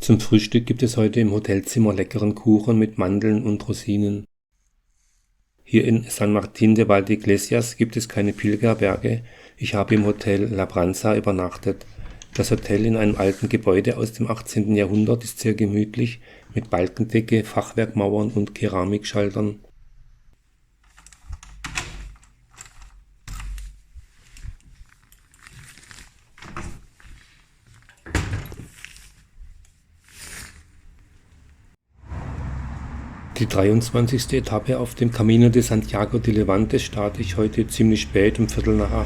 Zum Frühstück gibt es heute im Hotelzimmer leckeren Kuchen mit Mandeln und Rosinen. Hier in San Martín de Valdeiglesias gibt es keine Pilgerberge. Ich habe im Hotel Labranza übernachtet. Das Hotel in einem alten Gebäude aus dem 18. Jahrhundert ist sehr gemütlich mit Balkendecke, Fachwerkmauern und Keramikschaltern. Die 23. Etappe auf dem Camino de Santiago de Levante starte ich heute ziemlich spät, um 7:45.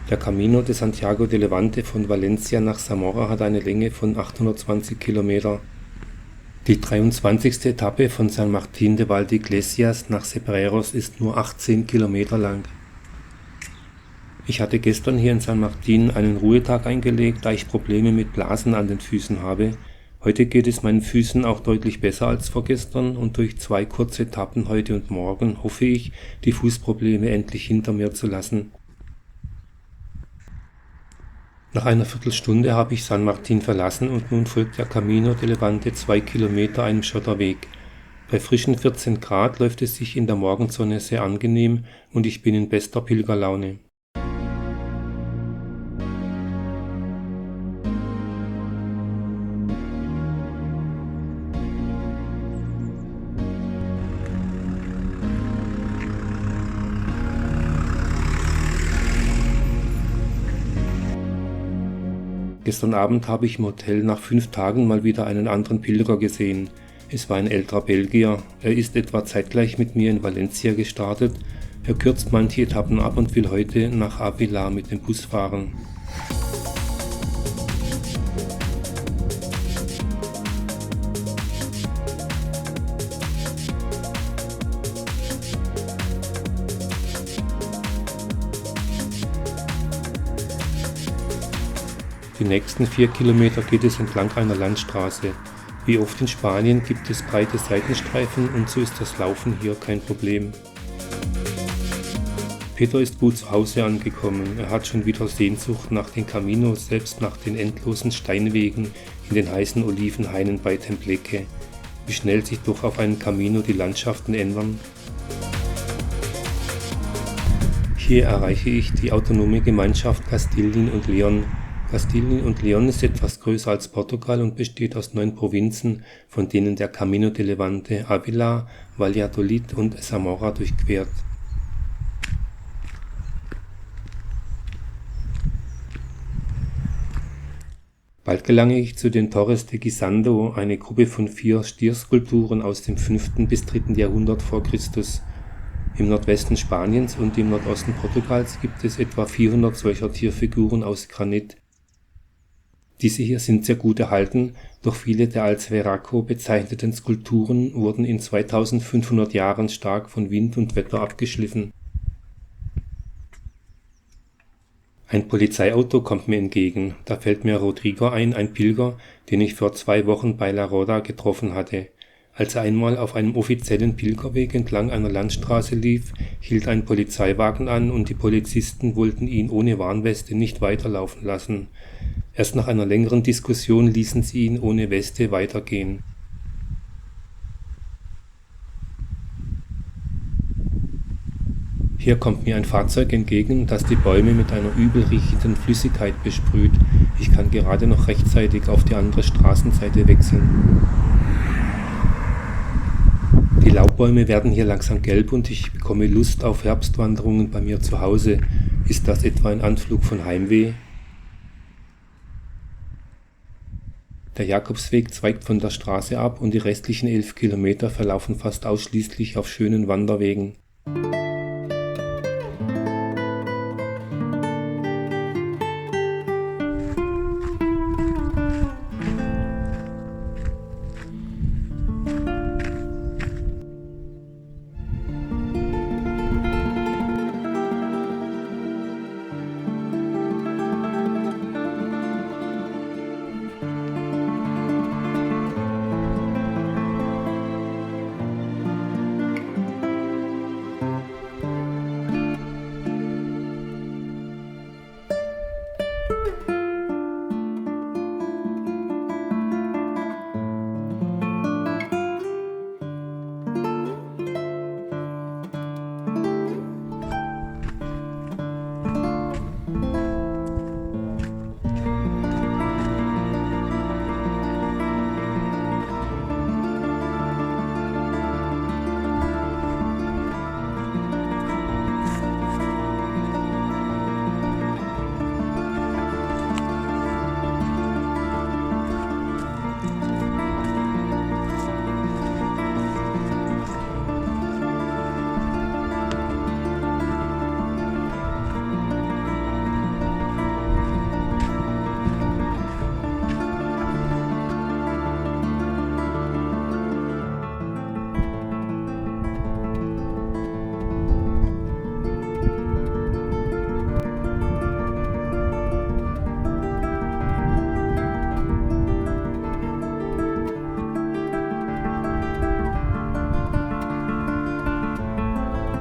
Der Camino de Santiago de Levante von Valencia nach Zamora hat eine Länge von 820 Kilometer. Die 23. Etappe von San Martín de Valdeiglesias nach Cebreros ist nur 18 Kilometer lang. Ich hatte gestern hier in San Martín einen Ruhetag eingelegt, da ich Probleme mit Blasen an den Füßen habe. Heute geht es meinen Füßen auch deutlich besser als vorgestern und durch 2 kurze Etappen heute und morgen hoffe ich, die Fußprobleme endlich hinter mir zu lassen. Nach einer Viertelstunde habe ich San Martín verlassen und nun folgt der Camino de Levante 2 Kilometer einem Schotterweg. Bei frischen 14 Grad läuft es sich in der Morgensonne sehr angenehm und ich bin in bester Pilgerlaune. Gestern Abend habe ich im Hotel nach 5 Tagen mal wieder einen anderen Pilger gesehen. Es war ein älterer Belgier. Er ist etwa zeitgleich mit mir in Valencia gestartet. Er kürzt manche Etappen ab und will heute nach Ávila mit dem Bus fahren. Die nächsten 4 Kilometer geht es entlang einer Landstraße. Wie oft in Spanien gibt es breite Seitenstreifen und so ist das Laufen hier kein Problem. Peter ist gut zu Hause angekommen. Er hat schon wieder Sehnsucht nach den Caminos, selbst nach den endlosen Steinwegen in den heißen Olivenhainen bei Tembleque. Wie schnell sich doch auf einem Camino die Landschaften ändern. Hier erreiche ich die autonome Gemeinschaft Kastilien und León. Kastilien und León ist etwas größer als Portugal und besteht aus 9 Provinzen, von denen der Camino de Levante Ávila, Valladolid und Zamora durchquert. Bald gelange ich zu den Torres de Guisando, eine Gruppe von 4 Stierskulpturen aus dem 5. bis 3. Jahrhundert vor Christus. Im Nordwesten Spaniens und im Nordosten Portugals gibt es etwa 400 solcher Tierfiguren aus Granit. Diese hier sind sehr gut erhalten, doch viele der als Verraco bezeichneten Skulpturen wurden in 2500 Jahren stark von Wind und Wetter abgeschliffen. Ein Polizeiauto kommt mir entgegen, da fällt mir Rodrigo ein Pilger, den ich vor 2 Wochen bei La Roda getroffen hatte. Als er einmal auf einem offiziellen Pilgerweg entlang einer Landstraße lief, hielt ein Polizeiwagen an und die Polizisten wollten ihn ohne Warnweste nicht weiterlaufen lassen. Erst nach einer längeren Diskussion ließen sie ihn ohne Weste weitergehen. Hier kommt mir ein Fahrzeug entgegen, das die Bäume mit einer übel riechenden Flüssigkeit besprüht. Ich kann gerade noch rechtzeitig auf die andere Straßenseite wechseln. Die Laubbäume werden hier langsam gelb und ich bekomme Lust auf Herbstwanderungen bei mir zu Hause. Ist das etwa ein Anflug von Heimweh? Der Jakobsweg zweigt von der Straße ab und die restlichen 11 Kilometer verlaufen fast ausschließlich auf schönen Wanderwegen.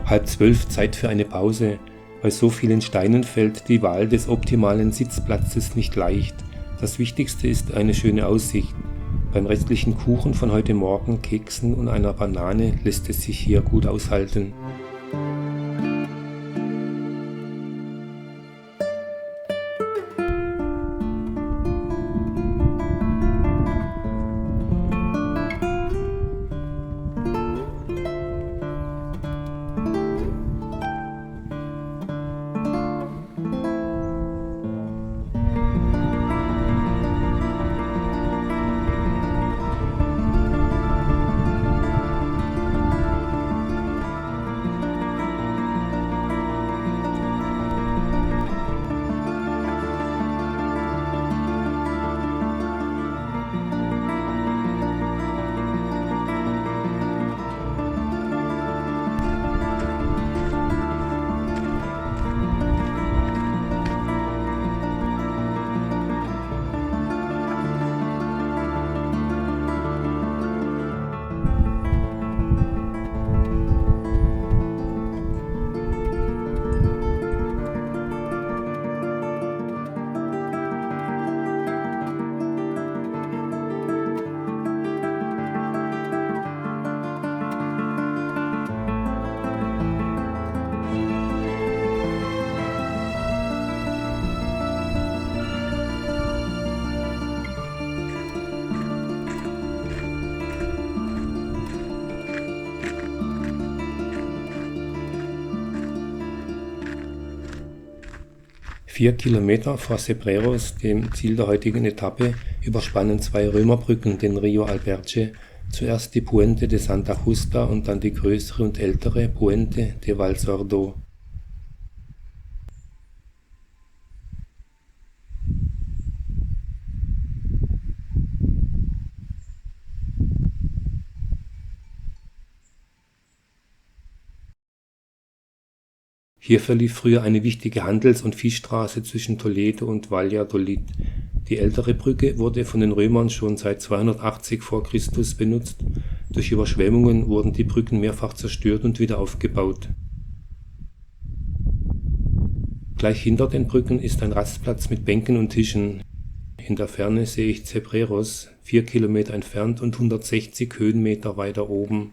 11:30 Zeit für eine Pause. Bei so vielen Steinen fällt die Wahl des optimalen Sitzplatzes nicht leicht. Das Wichtigste ist eine schöne Aussicht. Beim restlichen Kuchen von heute Morgen, Keksen und einer Banane lässt es sich hier gut aushalten. Vier Kilometer vor Cebreros, dem Ziel der heutigen Etappe, überspannen zwei Römerbrücken den Rio Alberche, zuerst die Puente de Santa Justa und dann die größere und ältere Puente de Valsordo. Hier verlief früher eine wichtige Handels- und Viehstraße zwischen Toledo und Valladolid. Die ältere Brücke wurde von den Römern schon seit 280 vor Christus benutzt. Durch Überschwemmungen wurden die Brücken mehrfach zerstört und wieder aufgebaut. Gleich hinter den Brücken ist ein Rastplatz mit Bänken und Tischen. In der Ferne sehe ich Cebreros, 4 Kilometer entfernt und 160 Höhenmeter weiter oben.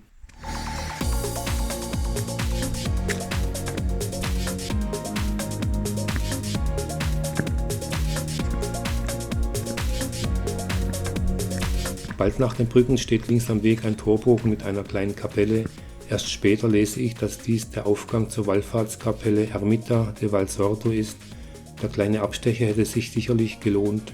Bald nach den Brücken steht links am Weg ein Torbogen mit einer kleinen Kapelle. Erst später lese ich, dass dies der Aufgang zur Wallfahrtskapelle Ermita de Valsordo ist. Der kleine Abstecher hätte sich sicherlich gelohnt.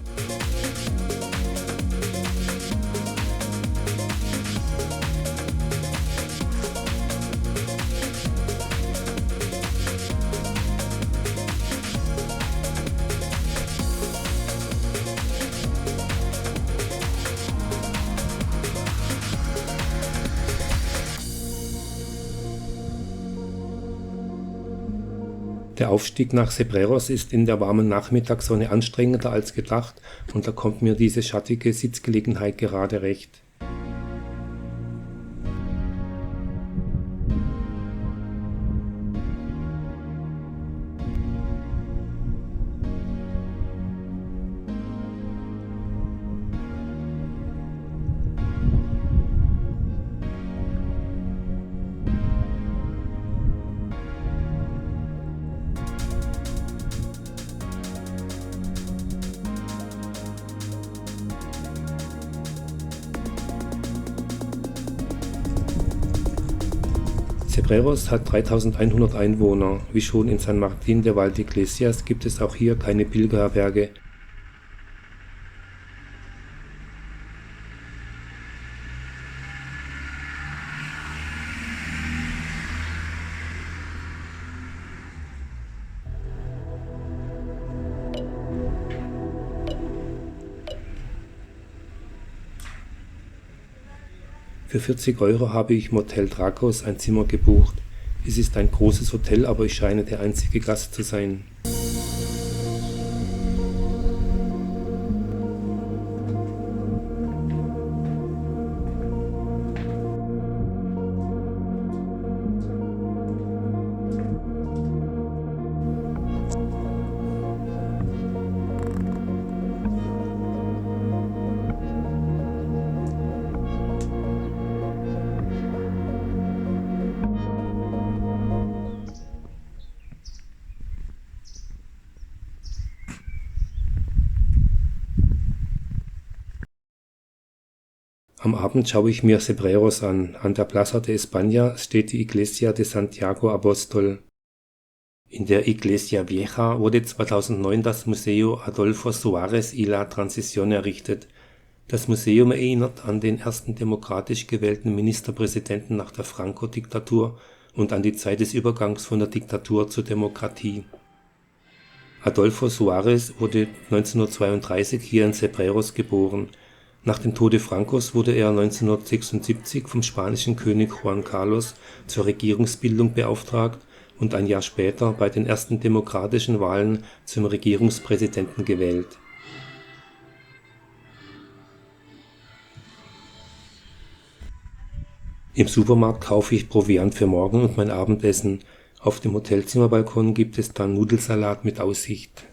Der Aufstieg nach Cebreros ist in der warmen Nachmittagssonne anstrengender als gedacht und da kommt mir diese schattige Sitzgelegenheit gerade recht. Cebreros hat 3100 Einwohner. Wie schon in San Martín de Valdeiglesias gibt es auch hier keine Pilgerherberge. Für 40 € habe ich im Hotel Dracos ein Zimmer gebucht. Es ist ein großes Hotel, aber ich scheine der einzige Gast zu sein. Am Abend schaue ich mir Cebreros an. An der Plaza de España steht die Iglesia de Santiago Apóstol. In der Iglesia Vieja wurde 2009 das Museo Adolfo Suárez y la Transición errichtet. Das Museum erinnert an den ersten demokratisch gewählten Ministerpräsidenten nach der Franco-Diktatur und an die Zeit des Übergangs von der Diktatur zur Demokratie. Adolfo Suárez wurde 1932 hier in Cebreros geboren. Nach dem Tode Francos wurde er 1976 vom spanischen König Juan Carlos zur Regierungsbildung beauftragt und ein Jahr später bei den ersten demokratischen Wahlen zum Regierungspräsidenten gewählt. Im Supermarkt kaufe ich Proviant für morgen und mein Abendessen. Auf dem Hotelzimmerbalkon gibt es dann Nudelsalat mit Aussicht.